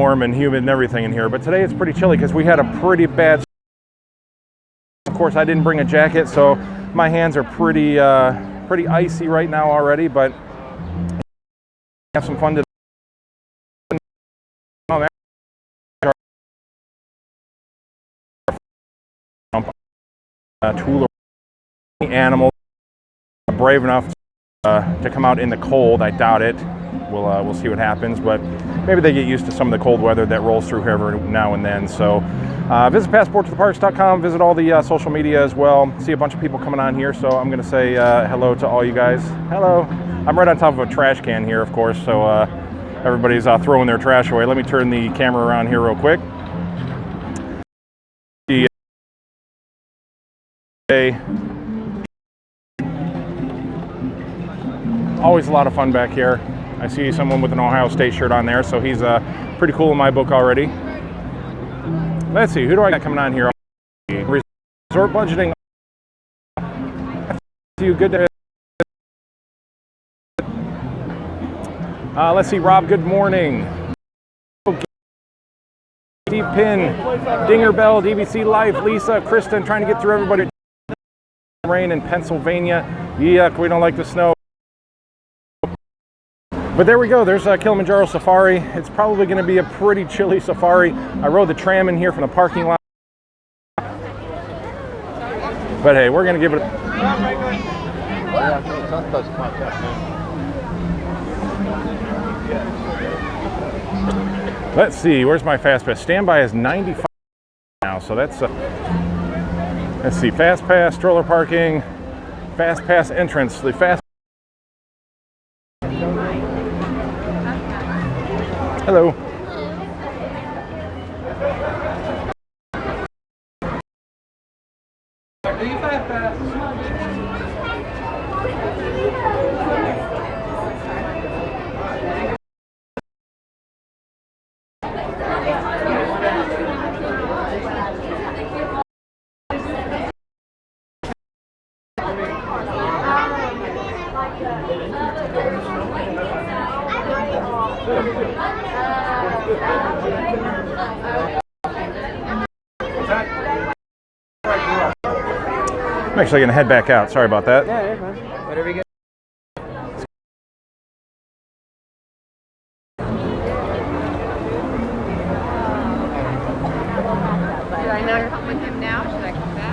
warm and humid and everything in here, but today it's pretty chilly because we had a pretty bad. Of course, I didn't bring a jacket, so my hands are pretty icy right now already, but have some fun today. Tool animals brave enough to come out in the cold. I doubt it. We'll see what happens, but maybe they get used to some of the cold weather that rolls through here every now and then. So visit passporttotheparks.com, visit all the social media as well. See a bunch of people coming on here, so I'm going to say hello to all you guys. Hello. I'm right on top of a trash can here, of course, so everybody's throwing their trash away. Let me turn the camera around here real quick. Always a lot of fun back here. I see someone with an Ohio State shirt on there, so he's pretty cool in my book already. Let's see, who do I got coming on here? Resort budgeting. You good to let's see, Rob, good morning. Steve Pin, Dinger Bell, DBC Life, Lisa, Kristen, trying to get through everybody. Rain in Pennsylvania. Yuck, we don't like the snow. But there we go, there's Kilimanjaro Safari. It's probably going to be a pretty chilly safari. I rode the tram in here from the parking lot. But hey, we're going to give it Let's see, where's my fast pass? Standby is 95 now, so that's let's see, fast pass, stroller parking, fast pass entrance, the fast. Hello. I'm actually going to head back out. Sorry about that. Yeah, man. Whatever you get. Should I not come with him now? Should I come back?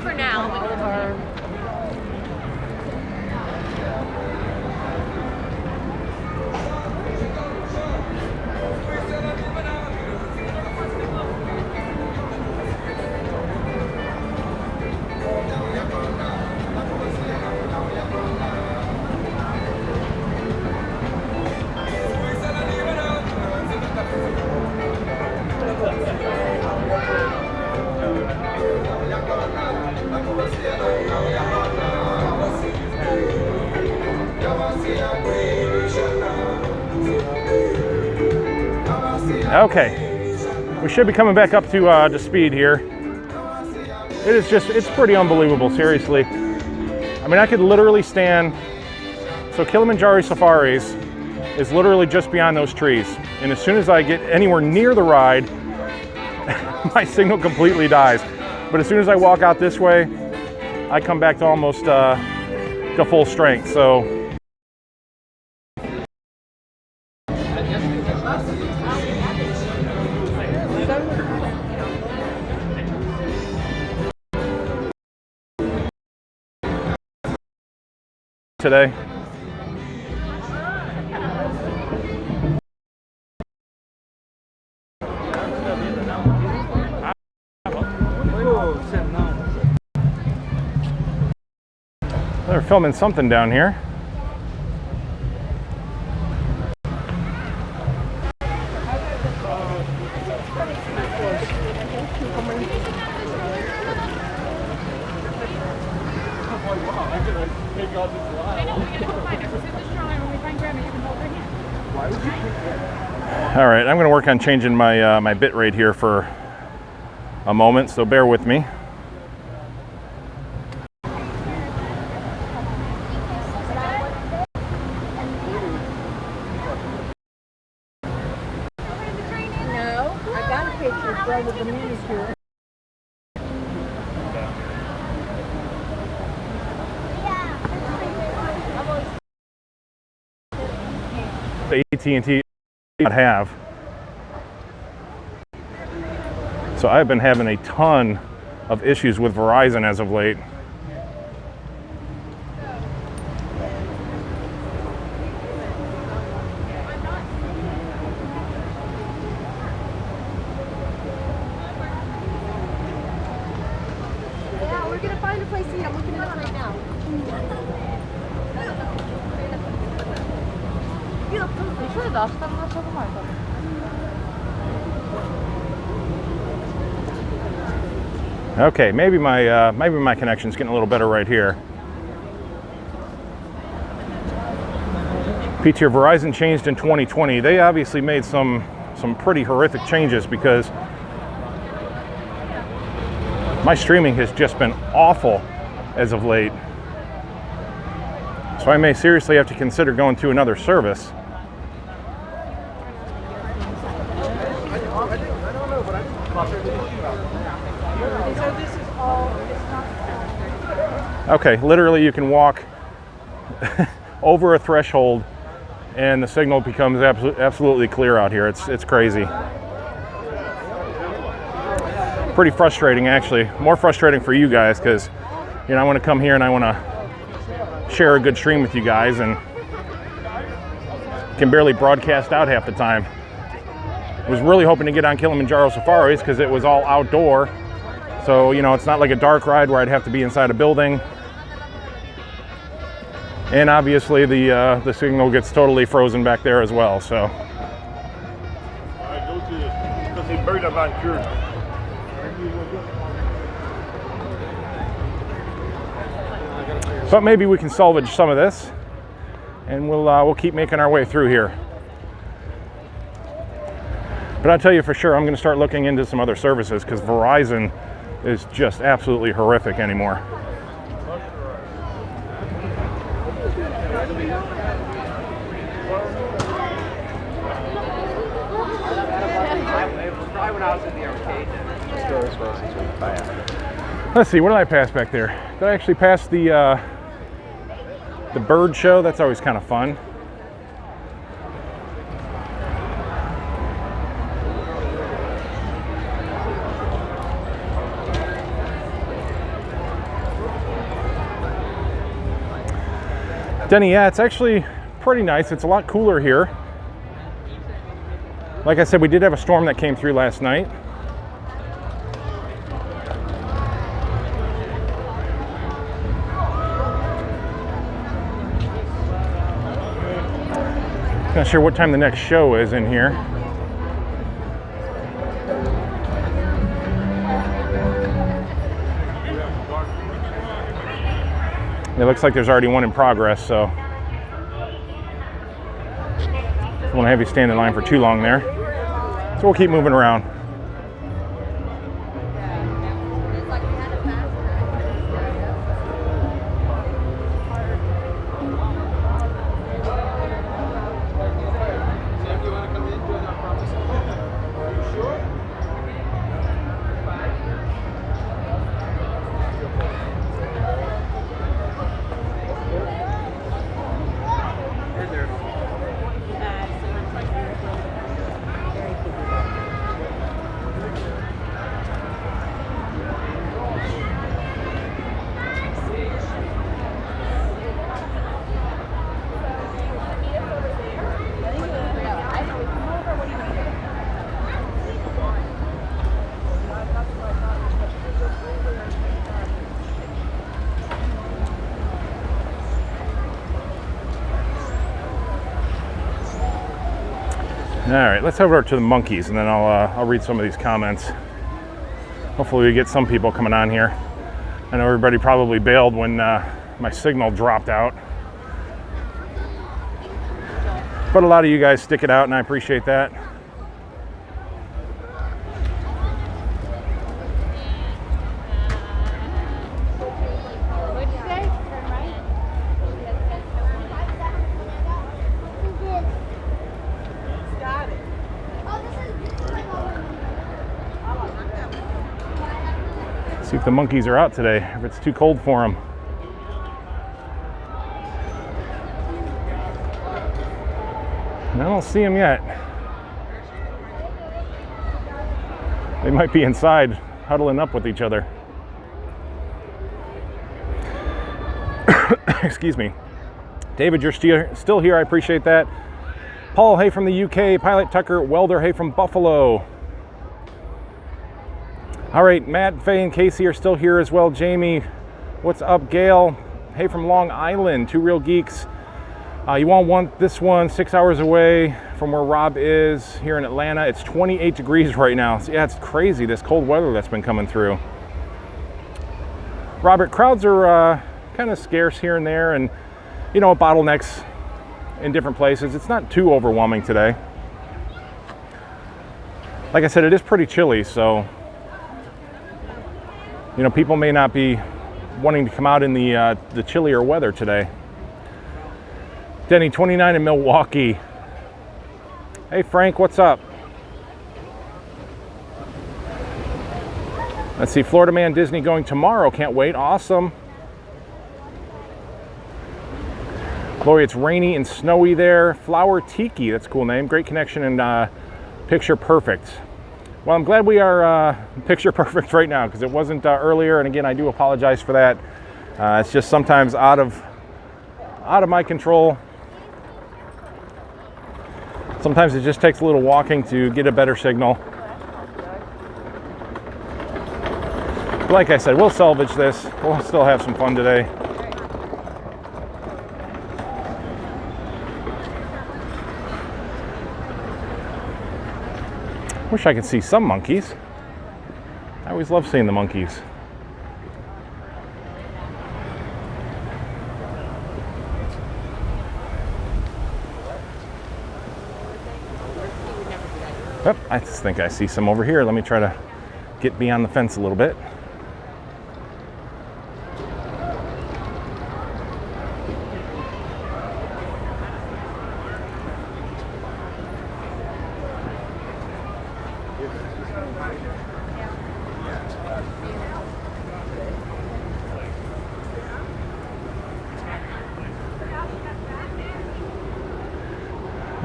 For now. Okay, we should be coming back up to speed here. It is just, it's pretty unbelievable, seriously. I mean, I could literally stand, so Kilimanjaro Safaris is literally just beyond those trees. And as soon as I get anywhere near the ride, my signal completely dies. But as soon as I walk out this way, I come back to almost to full strength. So today. They're filming something down here. All right, I'm going to work on changing my my bit rate here for a moment, so bear with me. No, I got a picture right of the minister. The AT&T not have. So I've been having a ton of issues with Verizon as of late. Yeah, we're gonna find a place to eat. I'm looking it up right now. şöyle de aslanın açalım arkadaşlar. Okay, maybe my connection's getting a little better right here. Pete here, Verizon changed in 2020. They obviously made some pretty horrific changes because my streaming has just been awful as of late. So I may seriously have to consider going to another service. Okay, literally you can walk over a threshold and the signal becomes absolutely clear out here. It's crazy. Pretty frustrating, actually. More frustrating for you guys because, you know, I want to come here and I want to share a good stream with you guys and can barely broadcast out half the time. I was really hoping to get on Kilimanjaro Safaris because it was all outdoor. So, you know, it's not like a dark ride where I'd have to be inside a building. And obviously the signal gets totally frozen back there as well, so. But maybe we can salvage some of this and we'll keep making our way through here. But I'll tell you for sure, I'm going to start looking into some other services because Verizon is just absolutely horrific anymore. Let's see, what did I pass back there? Did I actually pass the bird show? That's always kind of fun. Denny, yeah, it's actually pretty nice. It's a lot cooler here. Like I said, we did have a storm that came through last night. Not sure what time the next show is in here. It looks like there's already one in progress, so don't want to have you stand in line for too long there. So we'll keep moving around. All right, let's head over to the monkeys and then I'll read some of these comments. Hopefully we get some people coming on here. I know everybody probably bailed when my signal dropped out. But a lot of you guys stick it out and I appreciate that. See if the monkeys are out today, if it's too cold for them. I don't see them yet. They might be inside, huddling up with each other. Excuse me. David, you're still here. I appreciate that. Paul, hey from the UK. Pilot Tucker Welder, hey from Buffalo. All right, Matt, Faye, and Casey are still here as well. Jamie, what's up? Gail, hey from Long Island. Two Real Geeks. You won't want this one 6 hours away from where Rob is here in Atlanta. It's 28 degrees right now. So yeah, it's crazy, this cold weather that's been coming through. Robert, crowds are kind of scarce here and there, and you know, bottlenecks in different places. It's not too overwhelming today. Like I said, it is pretty chilly, so you know, people may not be wanting to come out in the chillier weather today. Denny, 29 in Milwaukee. Hey Frank, what's up? Let's see, Florida Man Disney going tomorrow. Can't wait. Awesome. Gloria, it's rainy and snowy there. Flower Tiki, that's a cool name. Great connection and picture perfect. Well, I'm glad we are picture perfect right now because it wasn't earlier. And again, I do apologize for that. It's just sometimes out of my control. Sometimes it just takes a little walking to get a better signal. But like I said, we'll salvage this. We'll still have some fun today. Wish I could see some monkeys. I always love seeing the monkeys. Yep, I just think I see some over here. Let me try to get beyond the fence a little bit.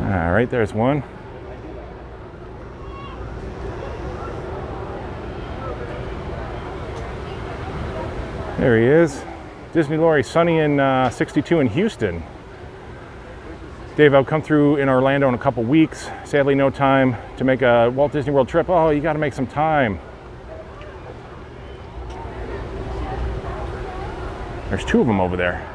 All right, there's one. There he is. Disney Lori, sunny in 62 in Houston. Dave, I'll come through in Orlando in a couple weeks. Sadly, no time to make a Walt Disney World trip. Oh, you got to make some time. There's two of them over there.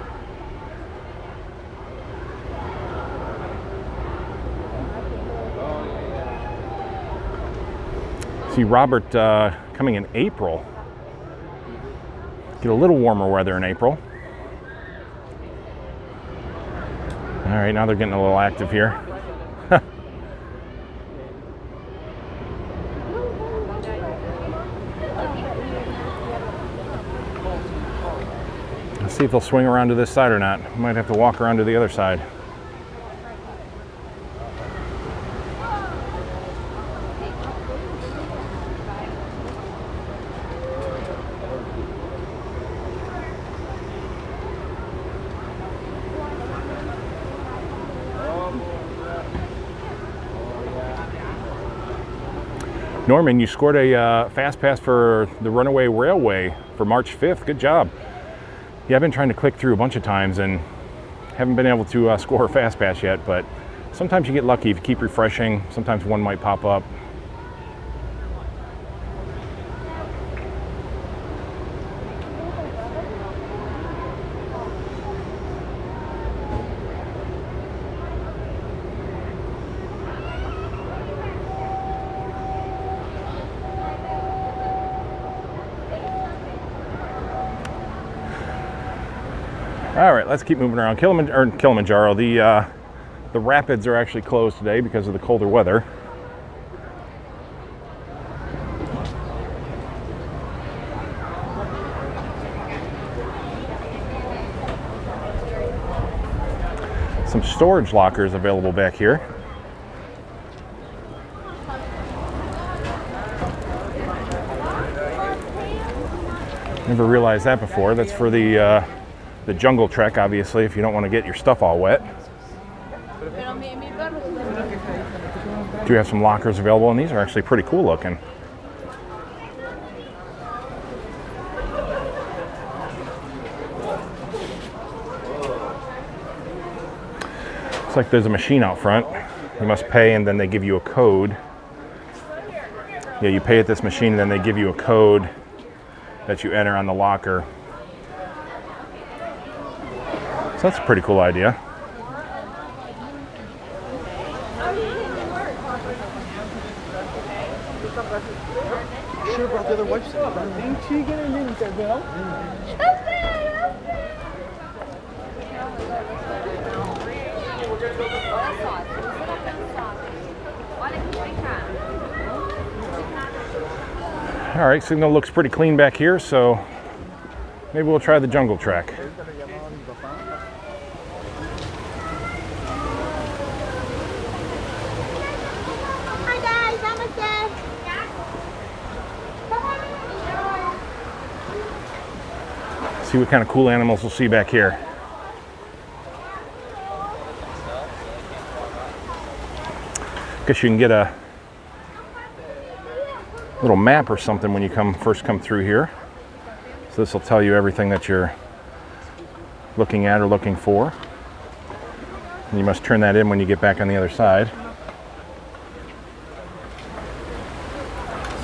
See Robert coming in April. Get a little warmer weather in April. All right, now they're getting a little active here. Let's see if they'll swing around to this side or not. We might have to walk around to the other side. Norman, you scored a fast pass for the Runaway Railway for March 5th. Good job. Yeah, I've been trying to click through a bunch of times and haven't been able to score a fast pass yet, but sometimes you get lucky if you keep refreshing. Sometimes one might pop up. All right, let's keep moving around. Kilimanjaro, the rapids are actually closed today because of the colder weather. Some storage lockers available back here. Never realized that before. That's for the Jungle Trek, obviously, if you don't want to get your stuff all wet. Do have some lockers available, and these are actually pretty cool looking. Looks like there's a machine out front. You must pay, and then they give you a code. Yeah, you pay at this machine, and then they give you a code that you enter on the locker. So that's a pretty cool idea. Sure brought the other wife's. All right, signal looks pretty clean back here, so maybe we'll try the Jungle Trek. Hi guys, namaste. See what kind of cool animals we'll see back here. Guess you can get a little map or something when you first come through here. So this will tell you everything that you're looking at or looking for. And you must turn that in when you get back on the other side.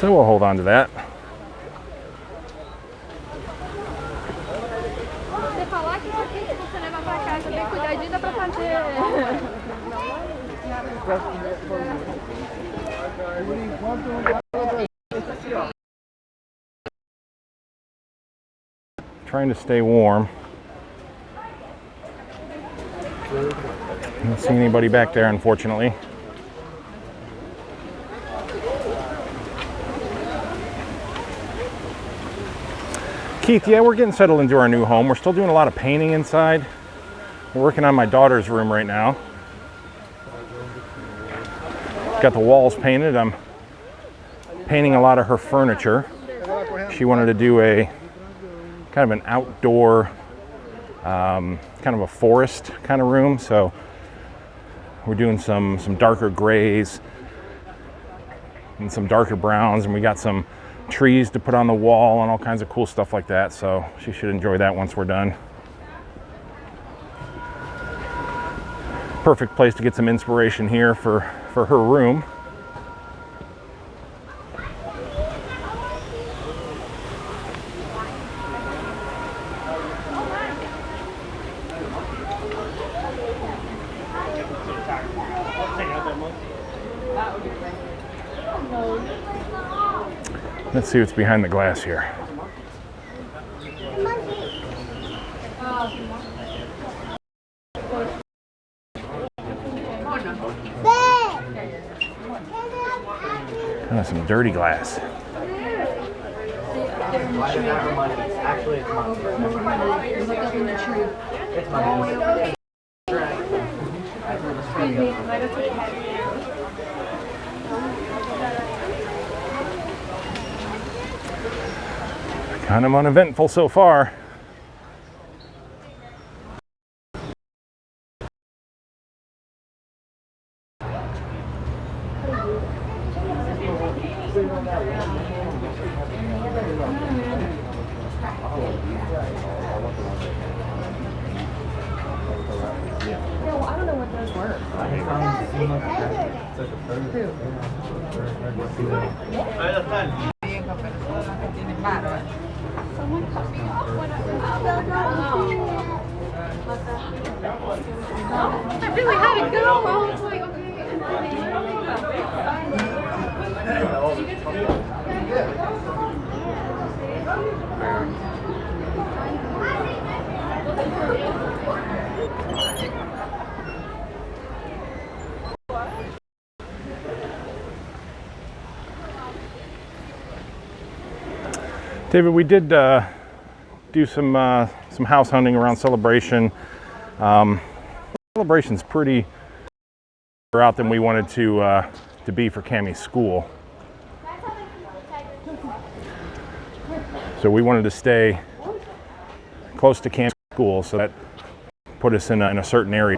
So we'll hold on to that. Você falar que isso aqui que você leva pra casa bem cuidadinho dá pra fazer. Trying to stay warm. Don't see anybody back there, unfortunately. Keith, yeah, we're getting settled into our new home. We're still doing a lot of painting inside. We're working on my daughter's room right now. Got the walls painted. I'm painting a lot of her furniture. She wanted to do a kind of an outdoor, kind of a forest kind of room. So we're doing some darker grays and some darker browns, and we got some trees to put on the wall and all kinds of cool stuff like that. So she should enjoy that once we're done. Perfect place to get some inspiration here for her room. Let's see what's behind the glass here. Some dirty glass. Actually, it's Kind of uneventful so far. I really had to go. I was like, David, we did do some house hunting around Celebration. Celebration's pretty further out than we wanted to be for Cammie's school. So we wanted to stay close to Kansas School, so that put us in a certain area.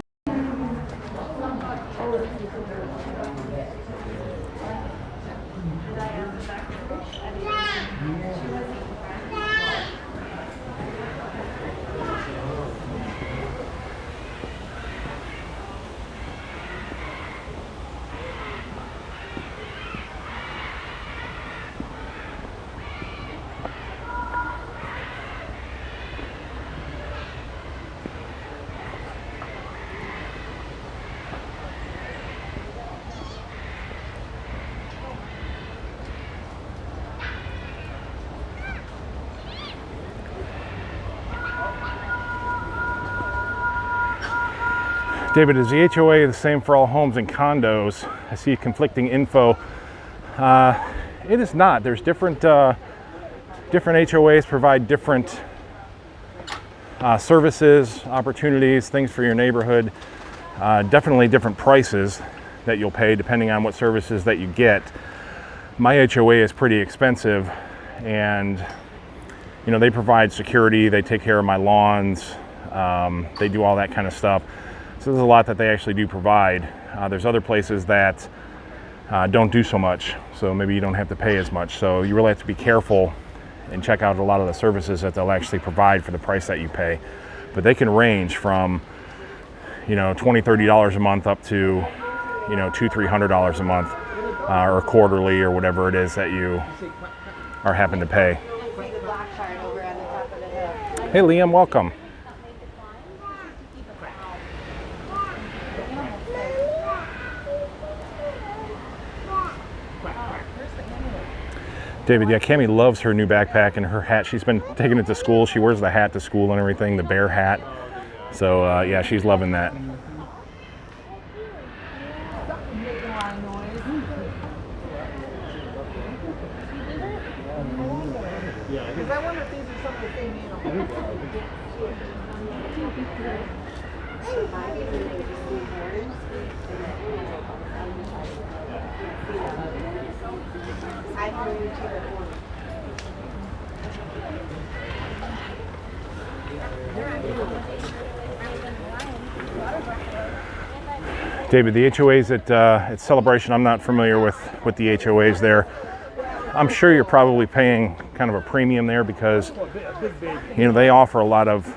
David, is the HOA the same for all homes and condos? I see conflicting info. It is not. There's different HOAs provide different services, opportunities, things for your neighborhood. Definitely different prices that you'll pay depending on what services that you get. My HOA is pretty expensive, and you know, they provide security, they take care of my lawns, they do all that kind of stuff. So there's a lot that they actually do provide. There's other places that don't do so much, so maybe you don't have to pay as much. So you really have to be careful and check out a lot of the services that they'll actually provide for the price that you pay. But they can range from, you know, $20, $30 a month up to, you know, $200, $300 a month, or quarterly, or whatever it is that you are having to pay. Hey Liam, welcome. David, yeah, Cammie loves her new backpack and her hat. She's been taking it to school. She wears the hat to school and everything, the bear hat. So yeah, she's loving that. David, the HOAs at Celebration, I'm not familiar with the HOAs there. I'm sure you're probably paying kind of a premium there because, you know, they offer a lot of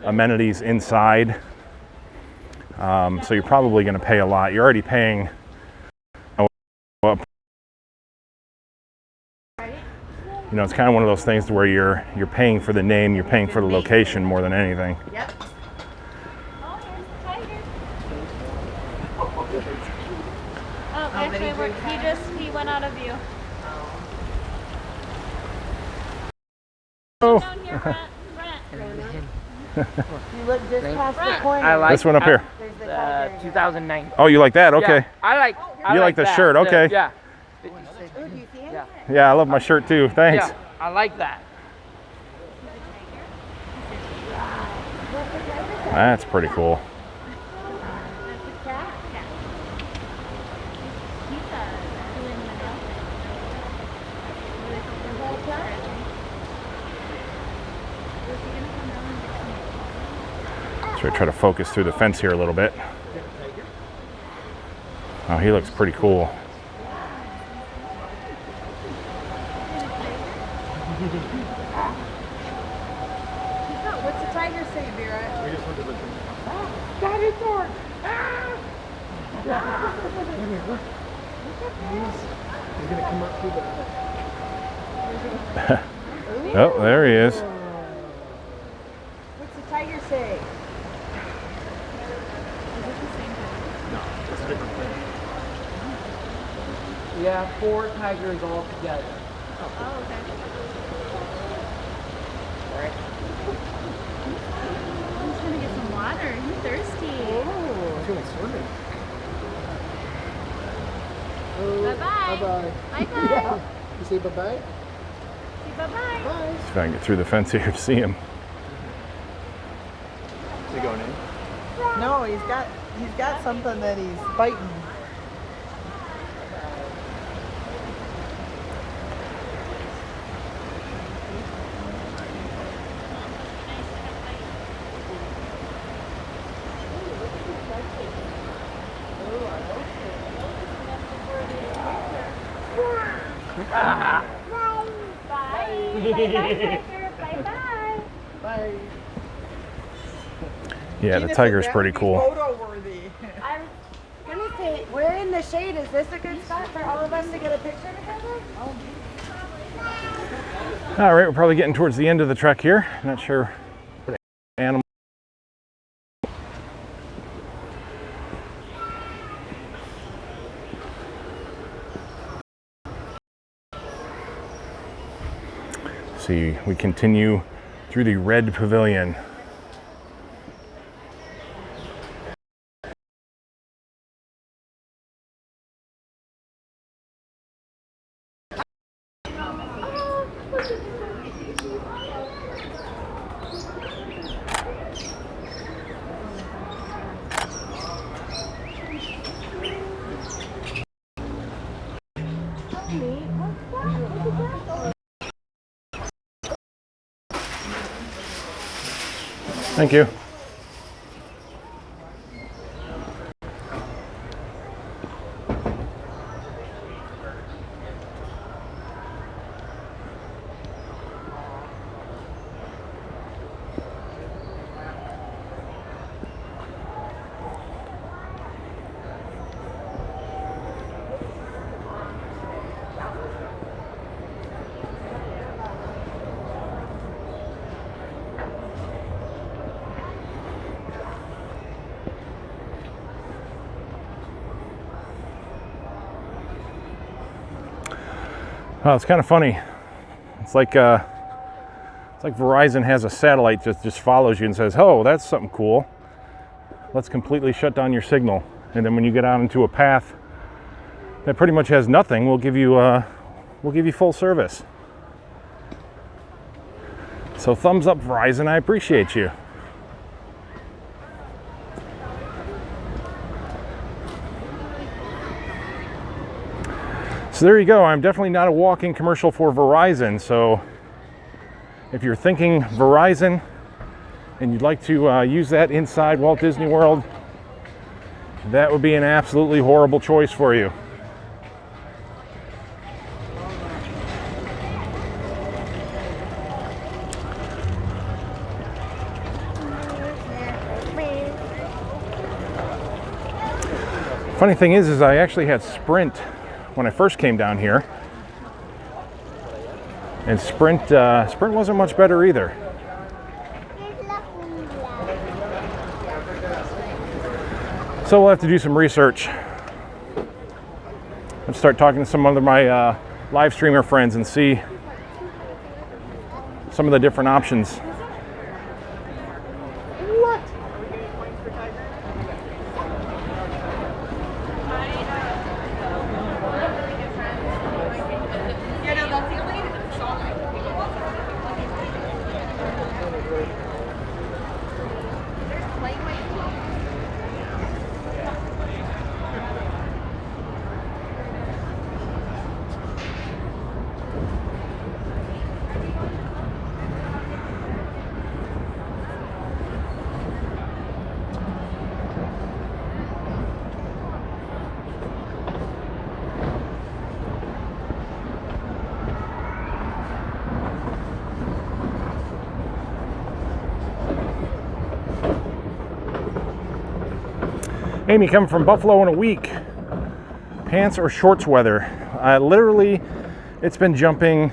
amenities inside. So you're probably going to pay a lot. You're already paying, you know, it's kind of one of those things where you're paying for the name, you're paying for the location more than anything. Yep. Oh, actually, he went out of view. Oh. Down here, Brent. You look just past the corner. I like This one up here. There's the tiger. 2009. Oh, you like that? Okay. Yeah, I You like the that. shirt, okay. Yeah. Ooh, do you see it? Yeah. Yeah, I love my shirt too. Thanks. Yeah, I like that. That's pretty cool. So I try to focus through the fence here a little bit. Oh, he looks pretty cool. What's the tiger say, Vera? Got it, Thor. He's gonna come up through the. Oh, there he is. What's the tiger say? Yeah, 4 tigers all together. Oh, okay. He's gonna get some water. He's thirsty. He's going swimming. Bye-bye. Bye-bye. Bye-bye. You say bye-bye? Say bye-bye. Bye. See if I can get through the fence here to see him. Is he going in? No, he's got something that he's biting. Bye. Bye-bye. Bye. Yeah, the tiger's pretty cool. Photo worthy. I'm gonna say, we're in the shade. Is this a good spot for all of us to get a picture together? All right, we're probably getting towards the end of the trek here. Not sure what animal. See, we continue through the Red Pavilion. Thank you. Oh, it's kind of funny. It's like Verizon has a satellite that just follows you and says, "Oh, that's something cool. Let's completely shut down your signal." And then when you get out into a path that pretty much has nothing, we'll give you full service. So thumbs up, Verizon. I appreciate you. So there you go. I'm definitely not a walking commercial for Verizon. So if you're thinking Verizon and you'd like to use that inside Walt Disney World, that would be an absolutely horrible choice for you. Funny thing is I actually had Sprint when I first came down here, and Sprint wasn't much better either. So we'll have to do some research. Let's start talking to some of my live streamer friends and see some of the different options. Amy, coming from Buffalo in a week. Pants or shorts weather? Literally, it's been jumping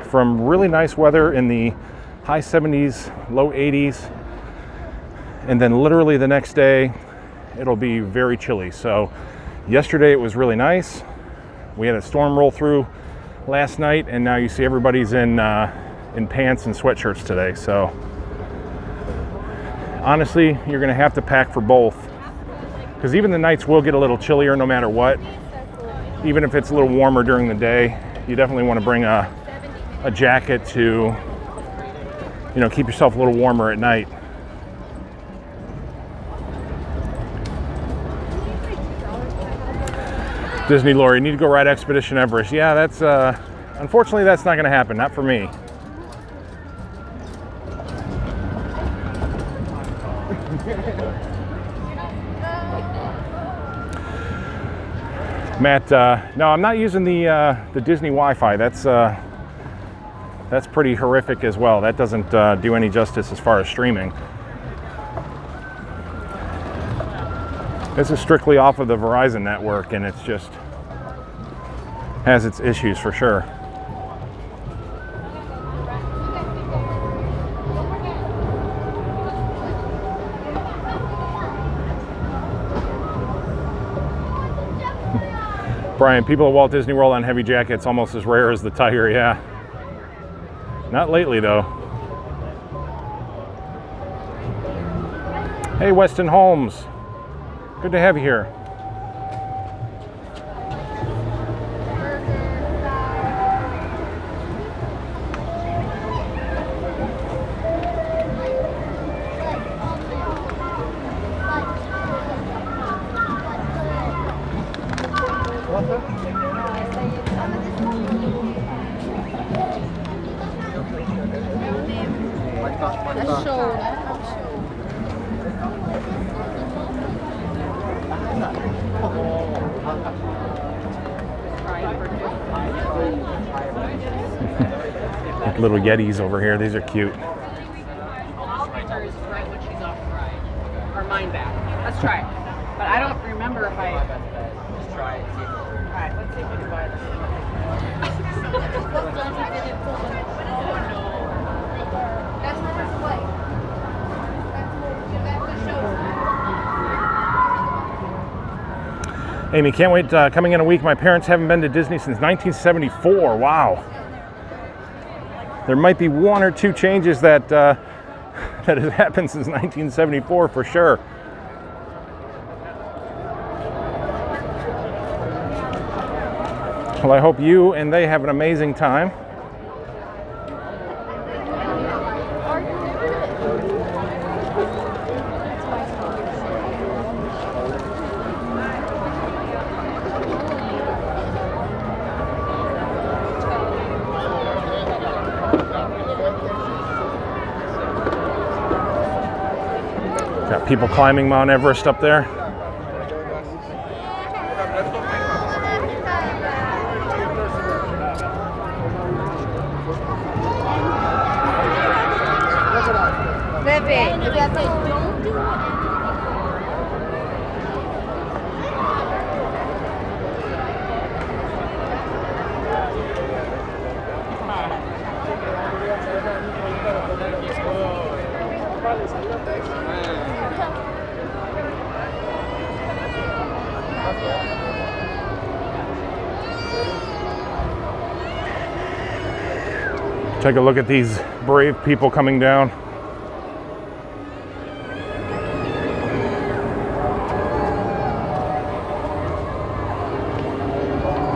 from really nice weather in the high 70s, low 80s, and then literally the next day, it'll be very chilly. So yesterday it was really nice. We had a storm roll through last night, and now you see everybody's in pants and sweatshirts today. So honestly, you're gonna have to pack for both, because even the nights will get a little chillier no matter what. Even if it's a little warmer during the day, you definitely want to bring a jacket to, you know, keep yourself a little warmer at night. Disney Lore, you need to go ride Expedition Everest. Yeah, that's unfortunately that's not going to happen. Not for me. Matt, no, I'm not using the Disney Wi-Fi. That's pretty horrific as well. That doesn't do any justice as far as streaming. This is strictly off of the Verizon network, and it's just has its issues for sure. Brian, people at Walt Disney World on heavy jackets almost as rare as the tiger, yeah. Not lately, though. Hey, Weston Holmes. Good to have you here. Little Yetis over here. These are cute. Is right when she's off the ride. Or mine back. Let's try it. But I don't remember if I. Just try it. Alright, let's see if we can buy this. That's not his way. That's Amy, can't wait. Coming in a week. My parents haven't been to Disney since 1974. Wow. There might be one or two changes that that has happened since 1974 for sure. Well, I hope you and they have an amazing time. Got people climbing Mount Everest up there. Take a look at these brave people coming down.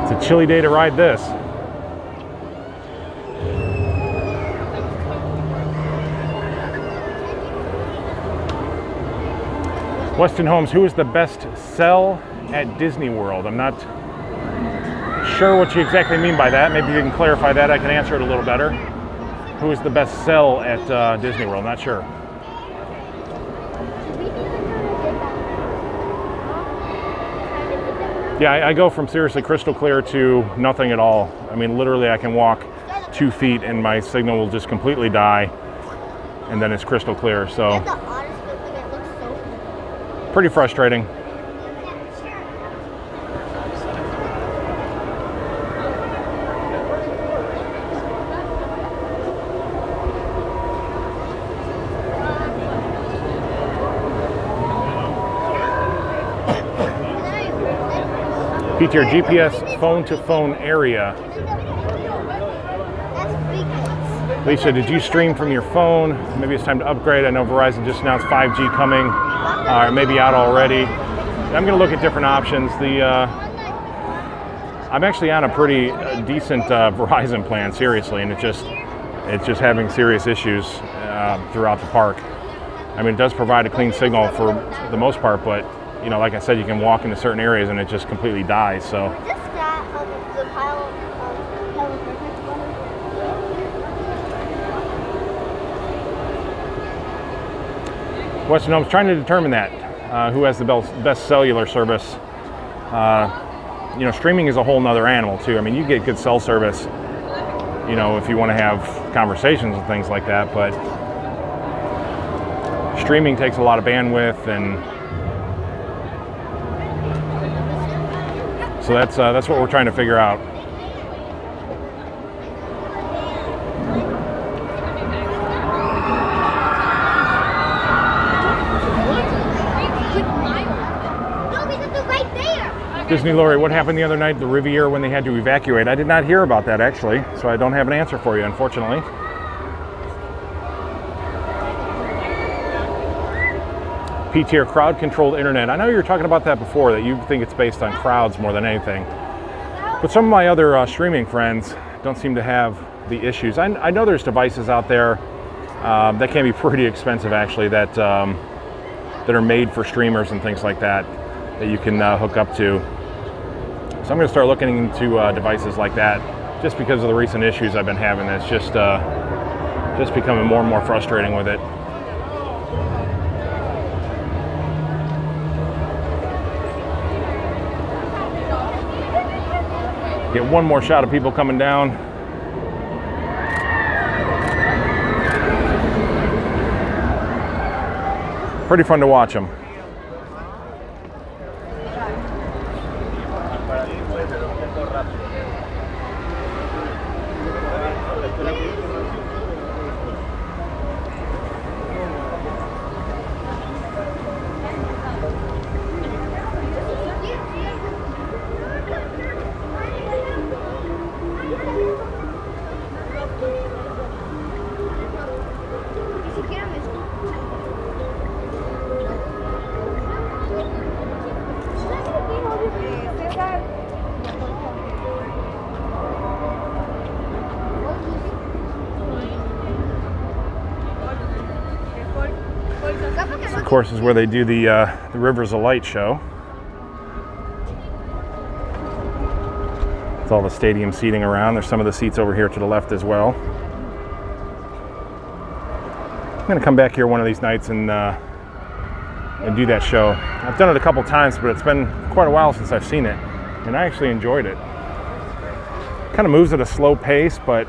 It's a chilly day to ride this. Weston Holmes, who is the best sell at Disney World? I'm not sure what you exactly mean by that. Maybe you can clarify that. I can answer it a little better. Who is the best sell at Disney World? Not sure. Yeah, I go from seriously crystal clear to nothing at all. I mean, literally, I can walk 2 feet and my signal will just completely die, and then it's crystal clear. So, pretty frustrating. PTR GPS phone-to-phone area. Lisa, did you stream from your phone? Maybe it's time to upgrade. I know Verizon just announced 5G coming, or maybe out already. I'm going to look at different options. I'm actually on a pretty decent Verizon plan, seriously, and it's just having serious issues throughout the park. I mean, it does provide a clean signal for the most part, but you know, like I said, you can walk into certain areas and it just completely dies. So. Weston Holmes, trying to determine that. Who has the best cellular service? you know, streaming is a whole nother animal too. I mean, you get good cell service, you know, if you want to have conversations and things like that, but streaming takes a lot of bandwidth, and so that's what we're trying to figure out. Disney Lori, what happened the other night at the Riviera when they had to evacuate? I did not hear about that actually, so I don't have an answer for you, unfortunately. PTR, crowd-controlled internet. I know you were talking about that before, that you think it's based on crowds more than anything. But some of my other streaming friends don't seem to have the issues. I know there's devices out there that can be pretty expensive actually, that are made for streamers and things like that, that you can hook up to. So I'm going to start looking into devices like that, just because of the recent issues I've been having. It's just becoming more and more frustrating with it. Get one more shot of people coming down. Pretty fun to watch them. This, of course, is where they do the Rivers of Light show. It's all the stadium seating around. There's some of the seats over here to the left as well. I'm going to come back here one of these nights and do that show. I've done it a couple times, but it's been quite a while since I've seen it, and I actually enjoyed it. Kind of moves at a slow pace, but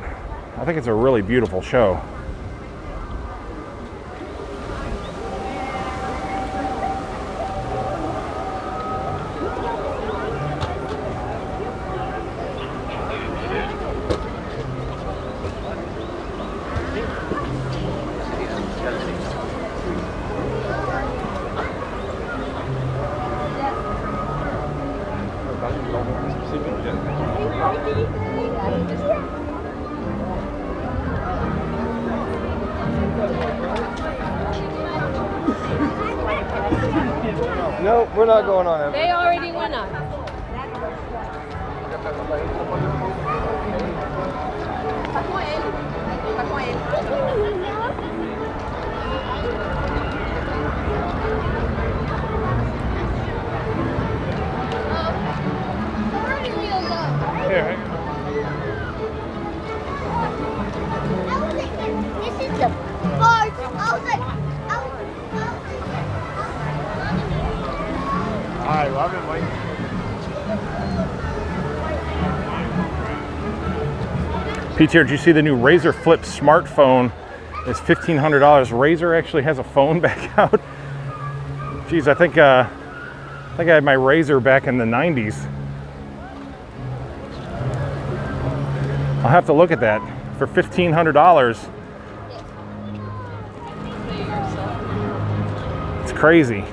I think it's a really beautiful show. No, we're not going on it. They already went on. Here. This is the part. I love it, Mike. PTR, did you see the new Razer Flip smartphone? It's $1,500. Razer actually has a phone back out. Geez, I think I had my Razer back in the 90s. I'll have to look at that for $1,500. It's crazy.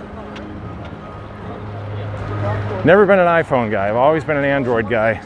Never been an iPhone guy. I've always been an Android guy.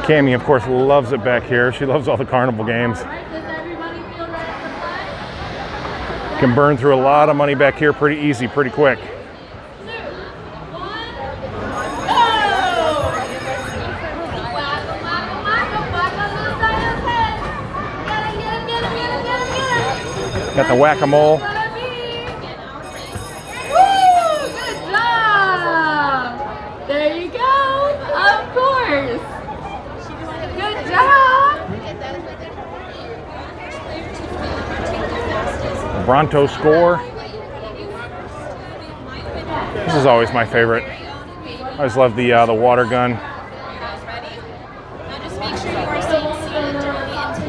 Cammie, of course, loves it back here. She loves all the carnival games. Can burn through a lot of money back here pretty easy, pretty quick. Got the whack-a-mole. Woo! Good job! There you go. Of course. Good job. Bronto score. This is always my favorite. I always love the water gun.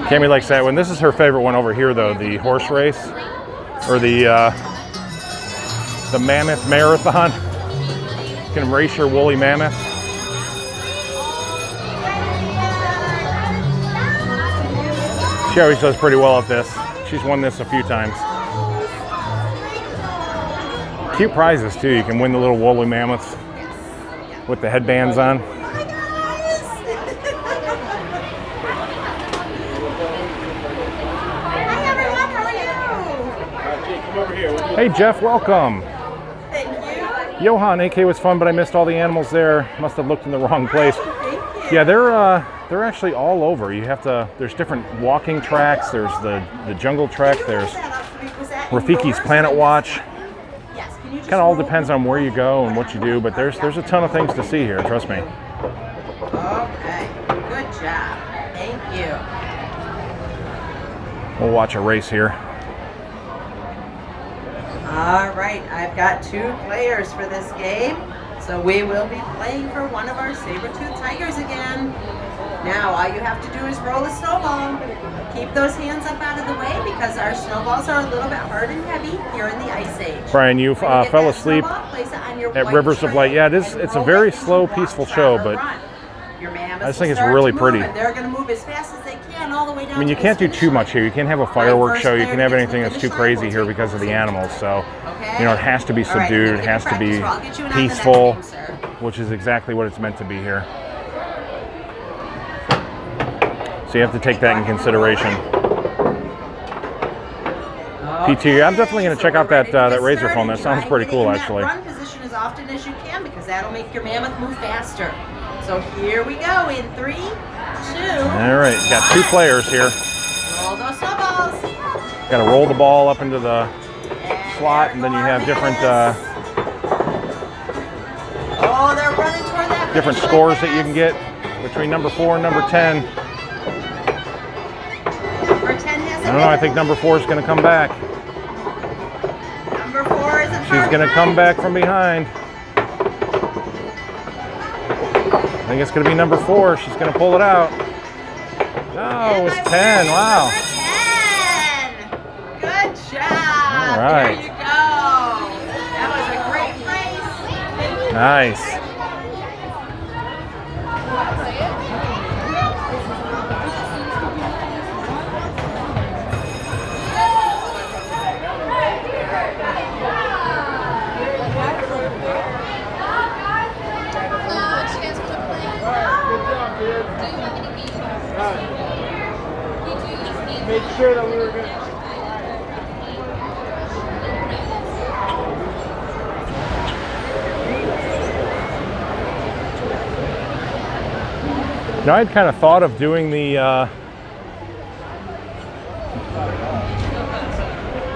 Cammie likes that one. This is her favorite one over here, though, the horse race, or the mammoth marathon. You can race your woolly mammoth. She always does pretty well at this. She's won this a few times. Cute prizes too. You can win the little woolly mammoths with the headbands on. Hey Jeff, welcome. Thank you. Johan, AK was fun, but I missed all the animals there. Must have looked in the wrong place. Yeah, they're actually all over. You have to. There's different walking tracks. There's the jungle trek. There's Rafiki's Planet Watch. Kind of all depends on where you go and what you do, but there's a ton of things to see here. Trust me. Okay. Good job. Thank you. We'll watch a race here. All right, I've got 2 players for this game. So we will be playing for one of our saber-tooth tigers again. Now all you have to do is roll a snowball. Keep those hands up out of the way because our snowballs are a little bit hard and heavy here in the Ice Age. Brian, you fell asleep at Rivers of Light. Yeah, it's a very slow, peaceful show, but I just think it's really pretty. They're going to move as fast as they can all the way down. I mean, you can't do too much here. You can't have a fireworks show. You can't have anything that's too crazy here because of the animals. So, you know, it has to be subdued. It has to be peaceful, which is exactly what it's meant to be here. So you have to take that in consideration. PT, I'm definitely going to check out that razor phone. That sounds pretty cool, actually. Run position as often as you can because that'll make your mammoth move faster. So here we go in 3, 2. All right, got 2 players here. Roll those snowballs. Got to roll the ball up into the slot, and then you have different Oh, they're running toward that different finish scores line that you can get between number 4 and number 10. Number 10 has I don't know. I think number 4 is going to come back. Number 4 is in She's going to come back from behind. I think it's going to be number 4. She's going to pull it out. No, it was 10. Wow. Number 10. Good job. All right. There you go. That was a great race. Nice. Make sure that we were good. Now I'd kind of thought of doing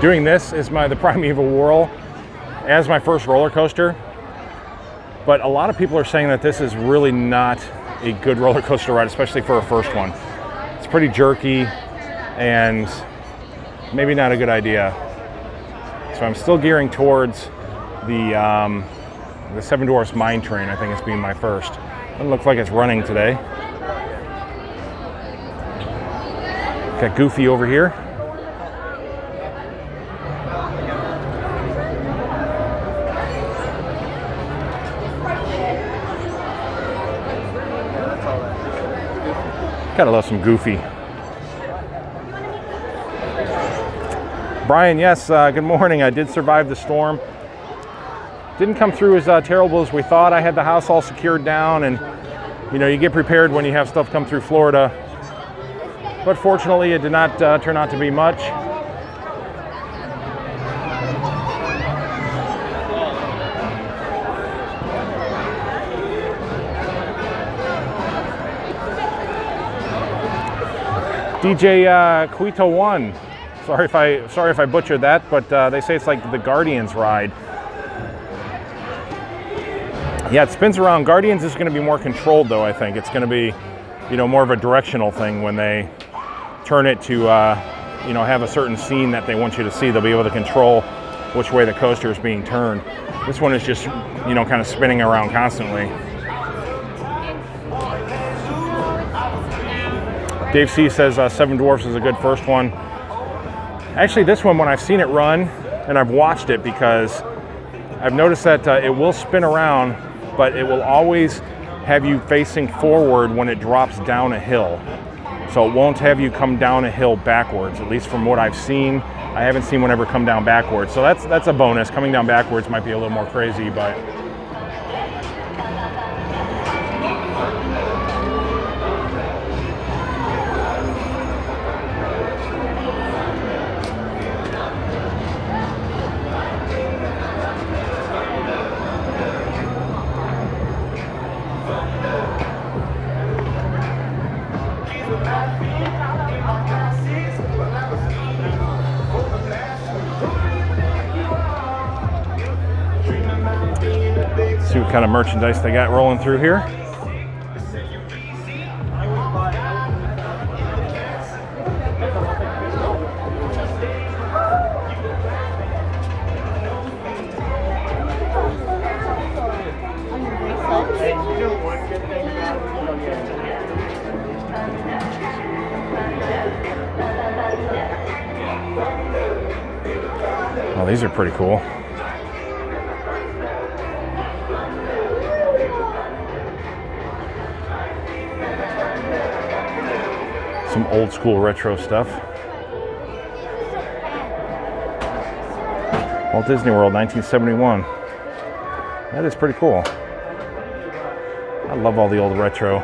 doing this as the Primeval Whirl as my first roller coaster, but a lot of people are saying that this is really not a good roller coaster ride, especially for a first one. It's pretty jerky and maybe not a good idea. So I'm still gearing towards the Seven Dwarfs Mine Train. I think it's being my first. Doesn't look like it's running today. Got Goofy over here. Gotta love some Goofy. Brian, yes, good morning. I did survive the storm. Didn't come through as terrible as we thought. I had the house all secured down and you know, you get prepared when you have stuff come through Florida. But fortunately, it did not turn out to be much. DJ Quito 1. Sorry if I butchered that, but they say it's like the Guardians ride. Yeah, it spins around. Guardians is going to be more controlled, though. I think it's going to be, you know, more of a directional thing when they turn it to, you know, have a certain scene that they want you to see. They'll be able to control which way the coaster is being turned. This one is just, you know, kind of spinning around constantly. Dave C says Seven Dwarfs is a good first one. Actually, this one, when I've seen it run, and I've watched it, because I've noticed that it will spin around, but it will always have you facing forward when it drops down a hill. So it won't have you come down a hill backwards, at least from what I've seen. I haven't seen one ever come down backwards. So that's a bonus. Coming down backwards might be a little more crazy, but see what kind of merchandise they got rolling through here. Oh, these are pretty cool. Some old school retro stuff. Walt Disney World, 1971. That is pretty cool. I love all the old retro.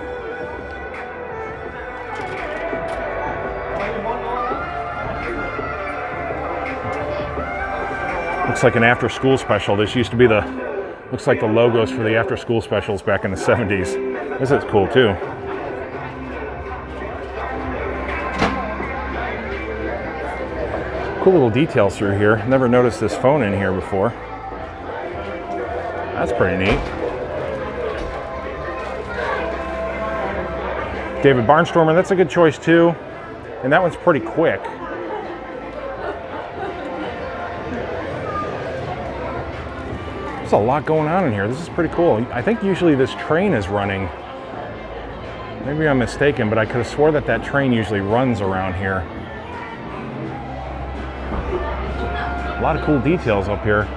Looks like an after-school special. This used to be looks like the logos for the after-school specials back in the 70s. This is cool too. Cool little details through here. Never noticed this phone in here before. That's pretty neat. David Barnstormer, that's a good choice too. And that one's pretty quick. There's a lot going on in here. This is pretty cool. I think usually this train is running. Maybe I'm mistaken, but I could have swore that train usually runs around here. A lot of cool details up here.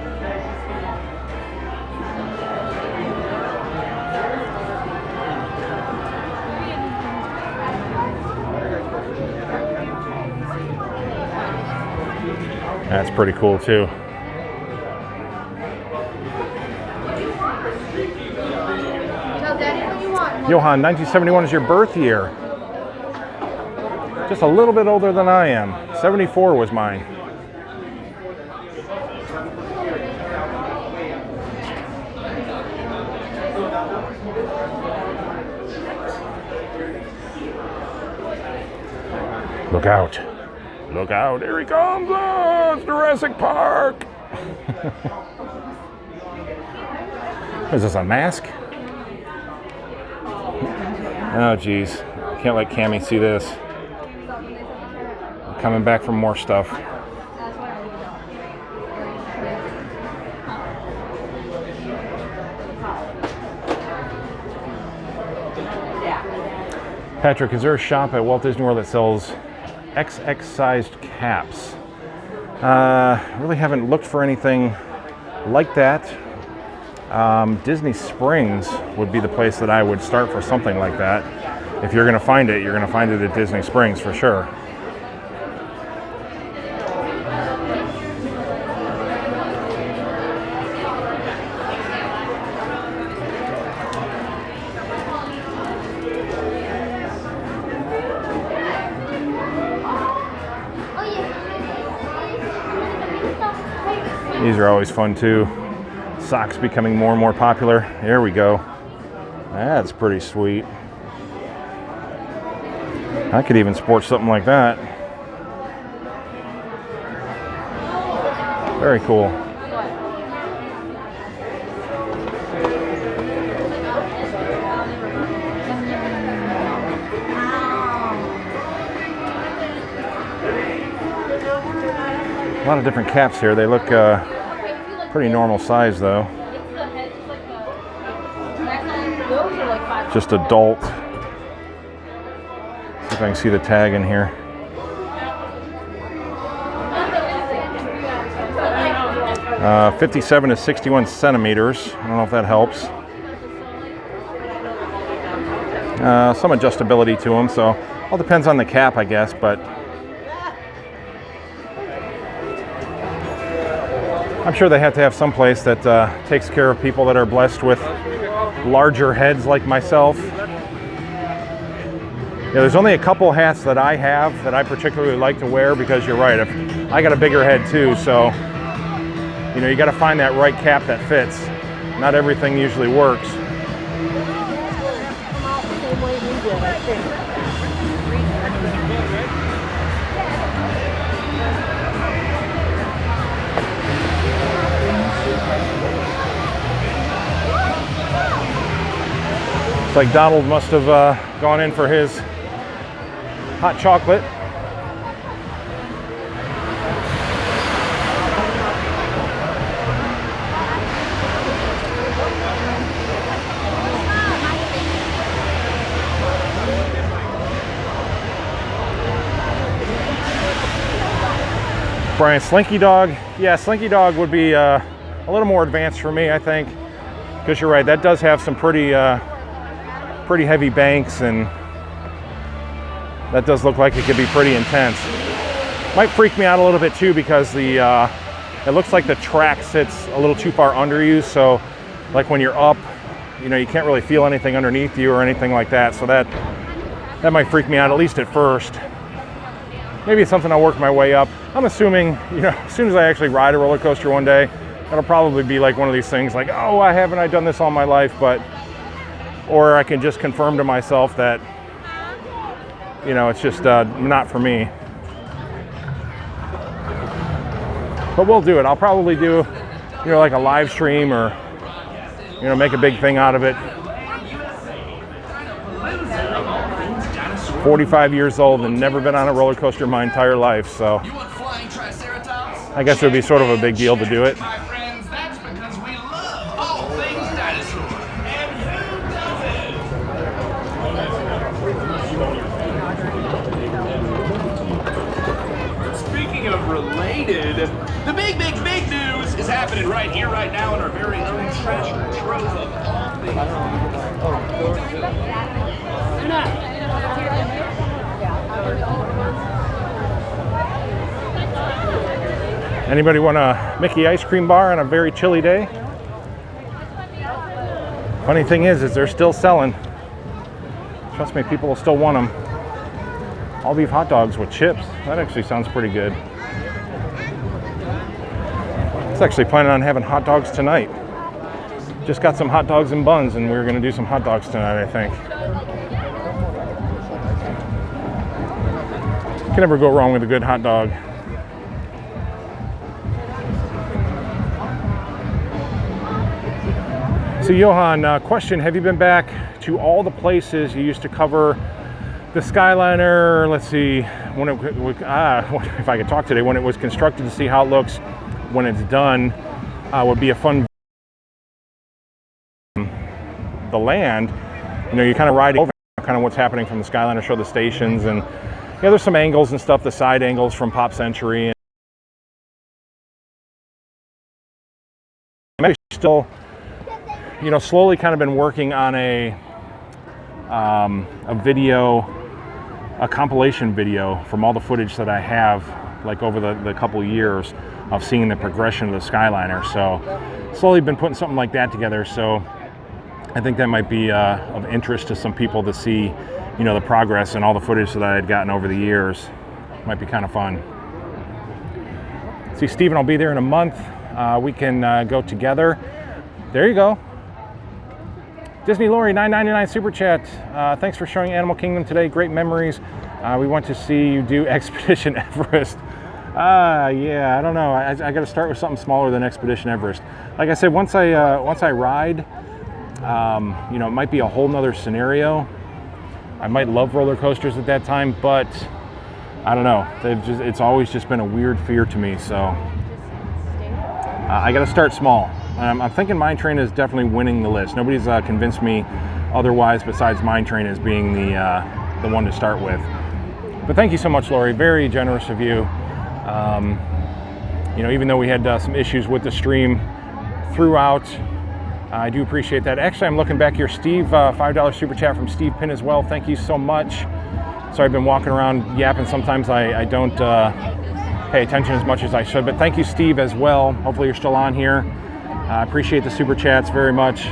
That's pretty cool too. Johan, 1971 is your birth year. Just a little bit older than I am. 74 was mine. Look out. Look out. Here he comes. Oh, it's Jurassic Park. Is this a mask? Oh, geez. Can't let Cammie see this. I'm coming back for more stuff. Patrick, is there a shop at Walt Disney World that sells XX-sized caps? Really haven't looked for anything like that. Disney Springs would be the place that I would start for something like that. If you're going to find it, you're going to find it at Disney Springs for sure. These are always fun too. Socks becoming more and more popular. There we go. That's pretty sweet. I could even sport something like that. Very cool. A lot of different caps here. They look pretty normal size though. Just adult. See if I can see the tag in here. Uh, 57 to 61 centimeters. I don't know if that helps. Some adjustability to them, so all depends on the cap, I guess, but I'm sure they have to have some place that takes care of people that are blessed with larger heads like myself. Yeah, there's only a couple hats that I have that I particularly like to wear because you're right, I got a bigger head too, so you know, you got to find that right cap that fits. Not everything usually works. It's like Donald must have gone in for his hot chocolate. Brian, Slinky Dog. Yeah, Slinky Dog would be a little more advanced for me, I think, because you're right, that does have some pretty heavy banks, and that does look like it could be pretty intense. Might freak me out a little bit too because it looks like the track sits a little too far under you, so like when you're up, you know, you can't really feel anything underneath you or anything like that, so that might freak me out, at least at first. Maybe it's something I'll work my way up. I'm assuming, you know, as soon as I actually ride a roller coaster one day, it'll probably be like one of these things like, oh, why haven't I done this all my life? Or I can just confirm to myself that, you know, it's just not for me. But we'll do it. I'll probably do, you know, like a live stream or, you know, make a big thing out of it. 45 years old and never been on a roller coaster my entire life, so I guess it would be sort of a big deal to do it. Speaking of related, the big news is happening right here, right now in our very own treasure trove of all things. Anybody want a Mickey ice cream bar on a very chilly day? Funny thing is they're still selling. Trust me, people will still want them. All beef hot dogs with chips. That actually sounds pretty good. I was actually planning on having hot dogs tonight. Just got some hot dogs and buns, and we were going to do some hot dogs tonight, I think. Can never go wrong with a good hot dog. So Johan, question, have you been back to all the places you used to cover the Skyliner? Let's see, when if I could talk today, when it was constructed, to see how it looks when it's done. Would be a fun, the land, you know, you're kind of riding over kind of what's happening from the Skyliner, show the stations, and yeah, there's some angles and stuff, the side angles from Pop Century. I'm actually still, you know, slowly kind of been working on a video, a compilation video from all the footage that I have, like over the couple years of seeing the progression of the Skyliner. So slowly been putting something like that together. So I think that might be of interest to some people to see, you know, the progress and all the footage that I had gotten over the years. Might be kind of fun. See, Stephen, I'll be there in a month. we can go together. There you go. Disney Lori, $9.99 super chat. Thanks for showing Animal Kingdom today. Great memories. We want to see you do Expedition Everest. Yeah, I don't know. I got to start with something smaller than Expedition Everest. Like I said, once I ride, you know, it might be a whole nother scenario. I might love roller coasters at that time, but I don't know. It's always just been a weird fear to me. So I got to start small. I'm thinking Mine Train is definitely winning the list. Nobody's convinced me otherwise besides Mine Train as being the one to start with. But thank you so much, Lori. Very generous of you. You know, even though we had some issues with the stream throughout, I do appreciate that. Actually, I'm looking back here. Steve, $5 super chat from Steve Pin as well. Thank you so much. Sorry, I've been walking around yapping. Sometimes I don't pay attention as much as I should. But thank you, Steve, as well. Hopefully you're still on here. I appreciate the super chats very much.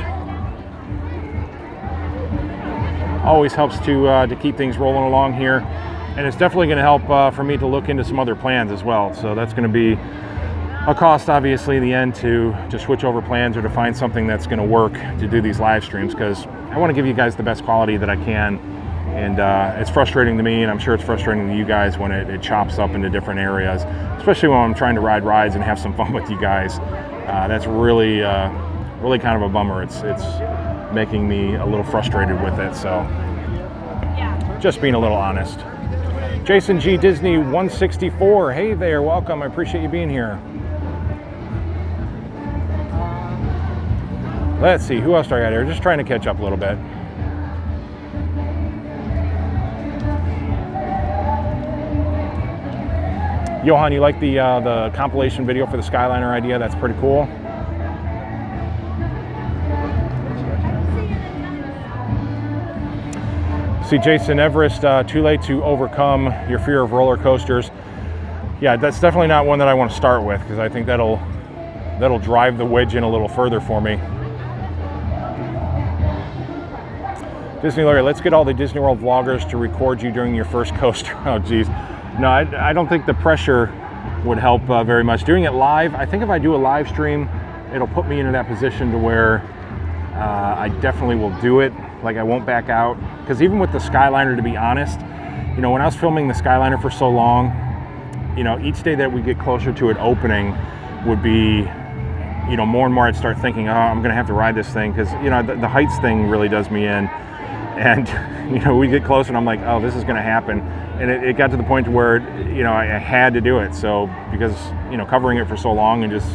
Always helps to keep things rolling along here. And it's definitely going to help for me to look into some other plans as well. So that's going to be a cost, obviously, in the end to switch over plans or to find something that's going to work to do these live streams, because I want to give you guys the best quality that I can. And it's frustrating to me, and I'm sure it's frustrating to you guys when it chops up into different areas, especially when I'm trying to ride rides and have some fun with you guys. That's really kind of a bummer. It's making me a little frustrated with it. So just being a little honest. Jason G. Disney 164. Hey there, welcome. I appreciate you being here. Let's see, who else do I got here? Just trying to catch up a little bit. Johan, you like the compilation video for the Skyliner idea? That's pretty cool. See, Jason Everest, too late to overcome your fear of roller coasters. Yeah, that's definitely not one that I want to start with, because I think that'll drive the wedge in a little further for me. Disney Larry, let's get all the Disney World vloggers to record you during your first coaster. Oh, geez. No, I don't think the pressure would help very much. Doing it live, I think if I do a live stream, it'll put me into that position to where I definitely will do it. Like, I won't back out. Because even with the Skyliner, to be honest, you know, when I was filming the Skyliner for so long, you know, each day that we get closer to it opening would be, you know, more and more I'd start thinking, oh, I'm going to have to ride this thing. Because, you know, the heights thing really does me in. And, you know, we get closer and I'm like, oh, this is going to happen. And it got to the point where, you know, I had to do it. So, because, you know, covering it for so long and just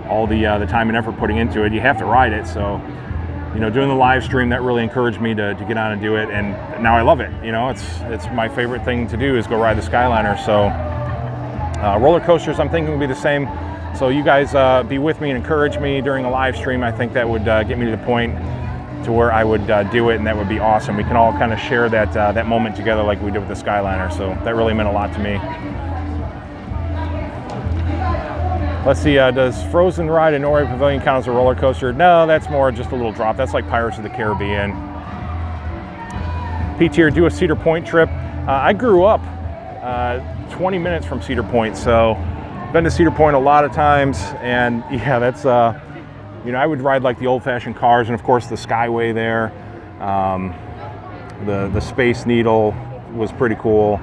all the time and effort putting into it, you have to ride it. So, you know, doing the live stream, that really encouraged me to get on and do it. And now I love it. You know, it's my favorite thing to do is go ride the Skyliner. So, roller coasters, I'm thinking will be the same. So you guys be with me and encourage me during a live stream. I think that would get me to the point to where I would do it, and that would be awesome. We can all kind of share that moment together like we did with the Skyliner. So that really meant a lot to me. Let's see, does Frozen Ride in Norway Pavilion count as a roller coaster? No, that's more just a little drop. That's like Pirates of the Caribbean. P-Tier, do a Cedar Point trip. I grew up 20 minutes from Cedar Point, so been to Cedar Point a lot of times, and yeah, that's you know, I would ride like the old-fashioned cars, and of course the Skyway there. The Space Needle was pretty cool.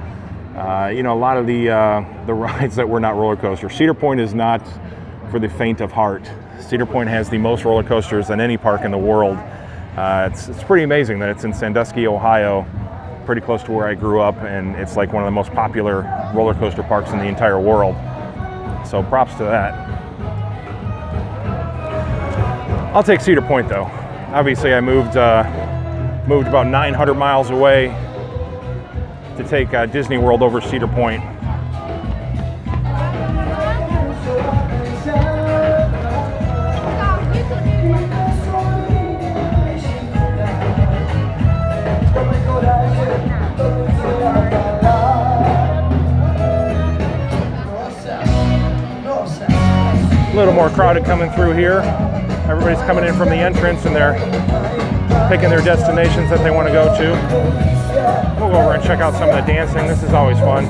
You know, a lot of the rides that were not roller coasters. Cedar Point is not for the faint of heart. Cedar Point has the most roller coasters than any park in the world. It's pretty amazing that it's in Sandusky, Ohio, pretty close to where I grew up, and it's like one of the most popular roller coaster parks in the entire world. So props to that. I'll take Cedar Point though. Obviously I moved about 900 miles away to take Disney World over Cedar Point. A little more crowded coming through here. Everybody's coming in from the entrance and they're picking their destinations that they want to go to. We'll go over and check out some of the dancing. This is always fun.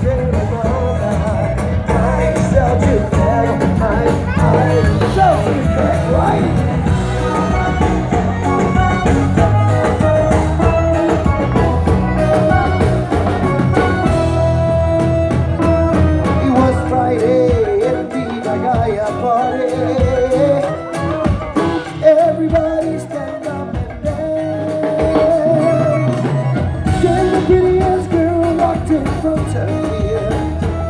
It was Friday at Viva Gaia party. Everybody stand up and dance. Then the prettiest girl walked in front of me.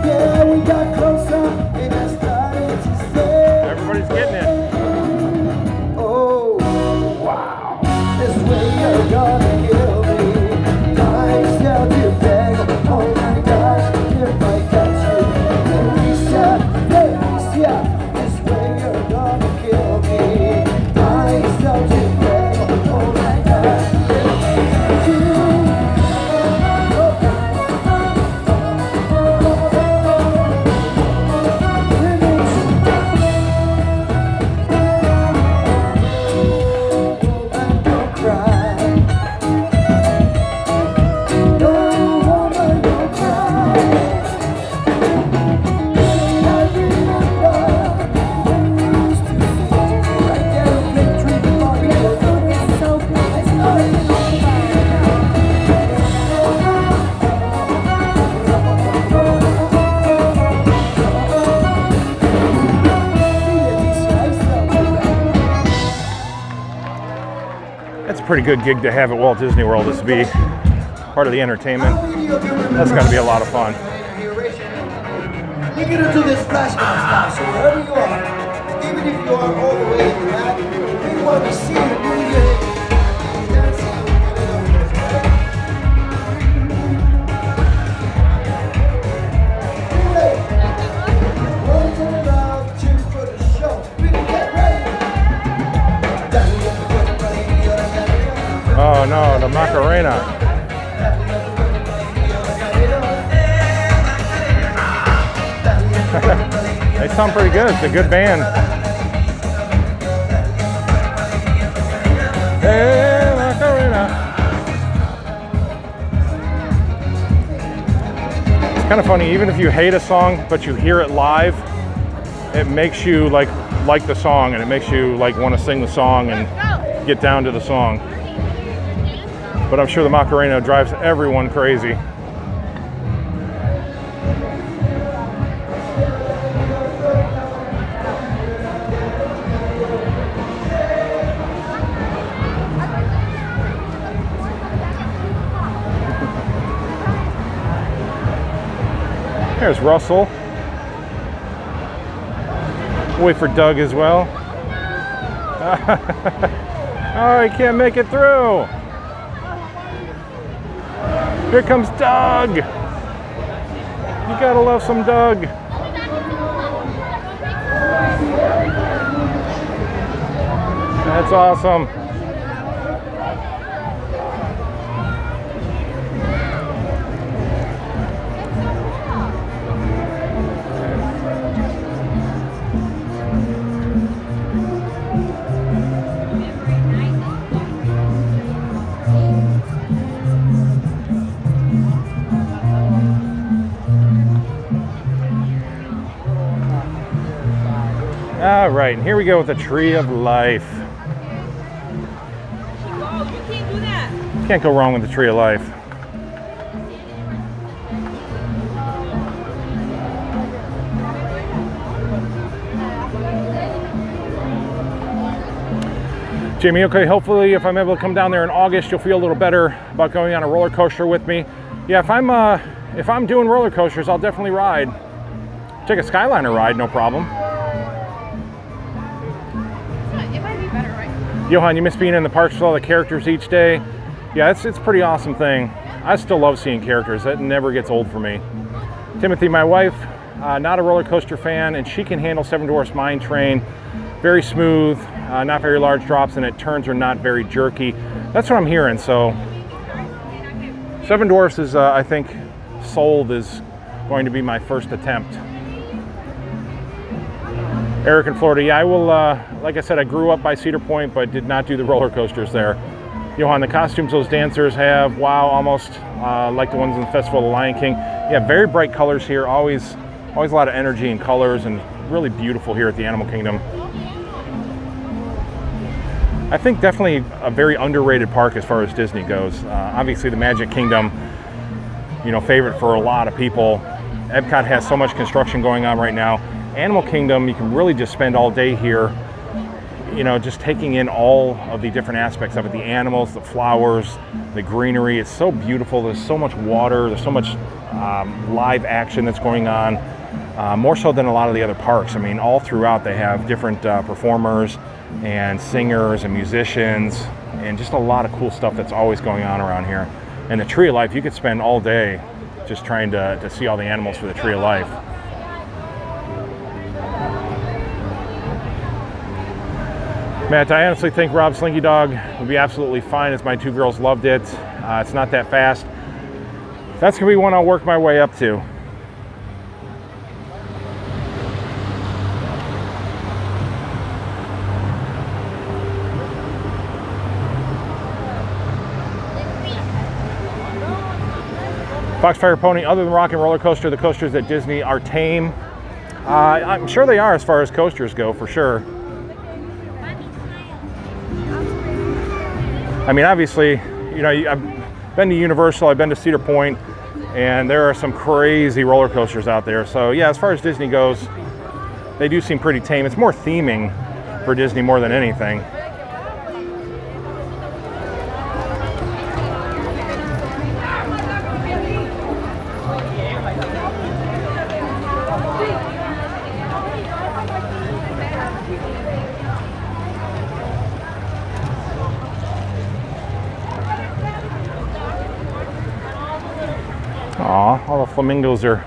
Yeah, we got closer and I started to say, Everybody's getting it. oh, wow, this way you're gonna kill me. I shall be beg, oh my gosh, if I catch you. Felicia, Felicia, this way you're gonna kill me. I shall be beg, oh my gosh, if I catch you. Don't cry. No woman, don't cry. I remember when we used to sit right there and play trick Bobby. It's so good. It's That's a pretty good gig to have at Walt Disney World, is to be part of the entertainment. That's got to be a lot of fun. We're gonna do this flashback style, so wherever you are, even if you are all the way in the back, we want to see you do your dancing. Hey, one turn around, cheer for the show. We can get ready. Oh no, the Macarena. They sound pretty good. It's a good band. Hey, Macarena. It's kind of funny, even if you hate a song, but you hear it live, it makes you like the song, and it makes you like want to sing the song and get down to the song. But I'm sure the Macarena drives everyone crazy. There's Russell. Wait for Doug as well. Oh, he can't make it through. Here comes Doug. You gotta love some Doug. That's awesome. All right, and here we go with the Tree of Life. Can't go wrong with the Tree of Life. Jamie, okay, hopefully if I'm able to come down there in August, you'll feel a little better about going on a roller coaster with me. Yeah, if I'm doing roller coasters, I'll definitely ride. Take a Skyliner ride, no problem. Johan, you miss being in the parks with all the characters each day? Yeah, it's a pretty awesome thing. I still love seeing characters. That never gets old for me. Timothy, my wife, not a roller coaster fan, and she can handle Seven Dwarfs Mine Train. Very smooth, not very large drops, and it turns are not very jerky. That's what I'm hearing, so. Seven Dwarfs is, I think, sold is going to be my first attempt. Eric in Florida, yeah, I will, like I said, I grew up by Cedar Point, but did not do the roller coasters there. Johan, the costumes those dancers have, wow, almost like the ones in the Festival of the Lion King. Yeah, very bright colors here, always a lot of energy and colors, and really beautiful here at the Animal Kingdom. I think definitely a very underrated park as far as Disney goes. Obviously the Magic Kingdom, you know, favorite for a lot of people. Epcot has so much construction going on right now. Animal Kingdom, you can really just spend all day here, you know, just taking in all of the different aspects of it. The animals, the flowers, the greenery. It's so beautiful. There's so much water. There's so much live action that's going on. More so than a lot of the other parks. I mean, all throughout they have different performers and singers and musicians and just a lot of cool stuff that's always going on around here. And the Tree of Life, you could spend all day just trying to see all the animals for the Tree of Life. Matt, I honestly think Rob's Slinky Dog would be absolutely fine, as my two girls loved it. It's not that fast. That's gonna be one I'll work my way up to. Foxfire Pony, other than Rock and Roller Coaster, the coasters at Disney are tame. I'm sure they are as far as coasters go, for sure. I mean, obviously, you know, I've been to Universal, I've been to Cedar Point, and there are some crazy roller coasters out there. So yeah, as far as Disney goes, they do seem pretty tame. It's more theming for Disney more than anything. Aw, all the flamingos are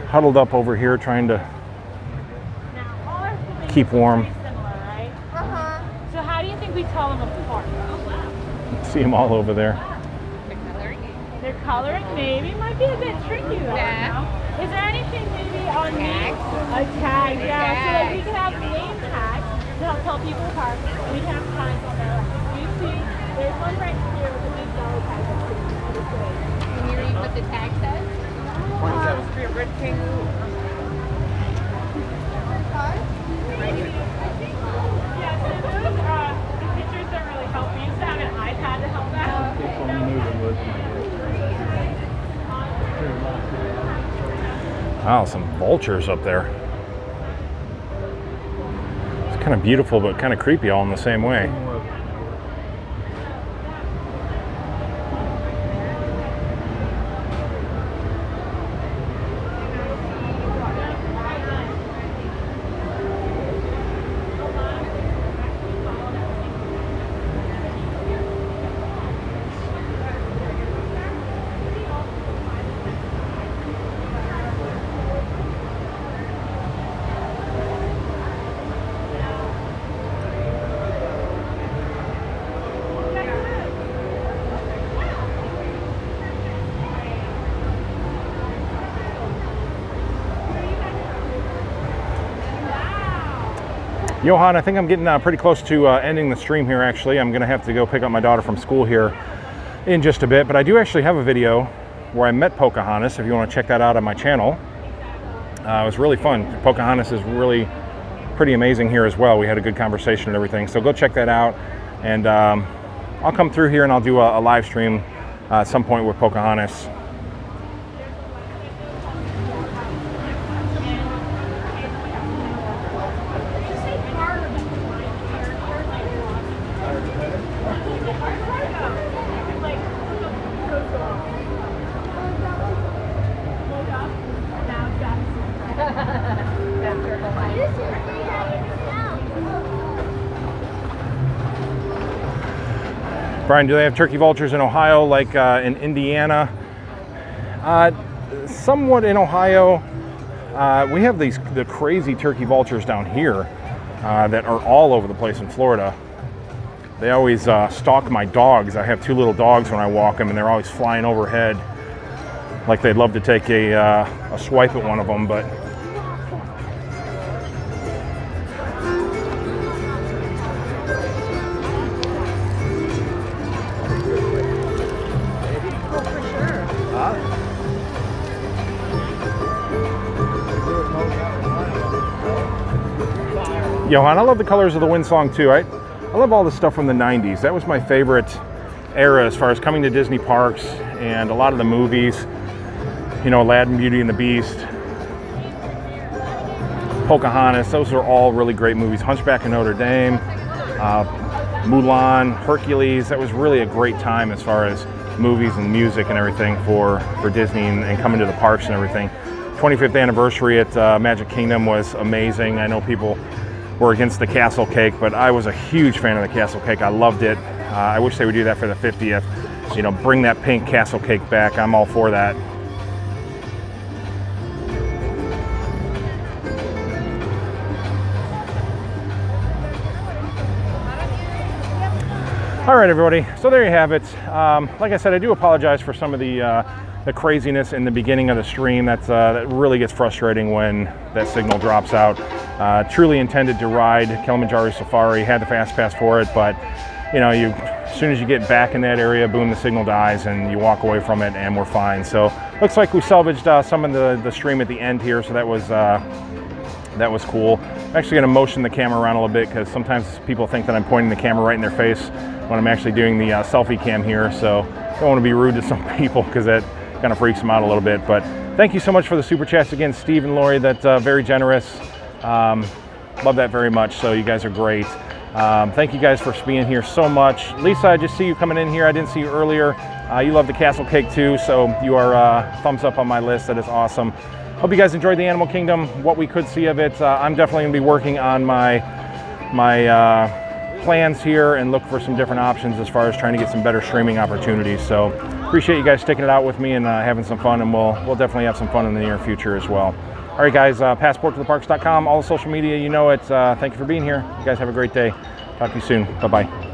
huddled up over here trying to keep warm. So how do you think we tell them apart? See them all over there. Their coloring maybe might be a bit tricky right now. Is there anything maybe on a tag? Yeah, so like we can have name tags to help tell people apart. And we can have signs on there. You see, there's one right here with a big yellow tag. Can you read what the tag says? 27. Red kangaroo. Yeah, so those pictures don't really help. We used to have an iPad to help out. Wow, some vultures up there. It's kind of beautiful, but kind of creepy all in the same way. Johan, I think I'm getting pretty close to ending the stream here, actually. I'm going to have to go pick up my daughter from school here in just a bit, but I do actually have a video where I met Pocahontas, if you want to check that out on my channel. It was really fun. Pocahontas is really pretty amazing here as well. We had a good conversation and everything, so go check that out. And I'll come through here and I'll do a live stream at some point with Pocahontas. Brian, do they have turkey vultures in Ohio like in Indiana? Somewhat in Ohio. We have the crazy turkey vultures down here that are all over the place in Florida. They always stalk my dogs. I have two little dogs when I walk them, and they're always flying overhead like they'd love to take a swipe at one of them, but Johan, I love the colors of the Windsong too. I love all the stuff from the 90s. That was my favorite era as far as coming to Disney parks, and a lot of the movies, you know, Aladdin, Beauty and the Beast, Pocahontas, those are all really great movies. Hunchback of Notre Dame, Mulan, Hercules. That was really a great time as far as movies and music and everything for Disney and coming to the parks and everything. 25th anniversary at Magic Kingdom was amazing. I know people were against the Castle Cake, but I was a huge fan of the Castle Cake. I loved it. I wish they would do that for the 50th. You know, bring that pink Castle Cake back. I'm all for that. All right, everybody, so there you have it. Like I said, I do apologize for some of the craziness in the beginning of the stream. That really gets frustrating when that signal drops out. Truly intended to ride Kilimanjaro Safari, had the fast pass for it, but you know, as soon as you get back in that area, boom, the signal dies and you walk away from it and we're fine. So looks like we salvaged some of the stream at the end here, so that was cool. I'm actually gonna motion the camera around a little bit because sometimes people think that I'm pointing the camera right in their face when I'm actually doing the selfie cam here. So don't want to be rude to some people because that kind of freaks them out a little bit. But thank you so much for the super chats again, Steve and Lori. That's very generous. Love that very much. So you guys are great. Thank you guys for being here so much. Lisa, I just see you coming in here. I didn't see you earlier. You love the Castle Cake too, so you are thumbs up on my list. That is awesome. Hope you guys enjoyed the Animal Kingdom, what we could see of it. I'm definitely going to be working on my plans here and look for some different options as far as trying to get some better streaming opportunities. So appreciate you guys sticking it out with me and having some fun, and we'll definitely have some fun in the near future as well. All right, guys, passporttotheparks.com, all the social media, you know it. Thank you for being here. You guys have a great day. Talk to you soon. Bye-bye.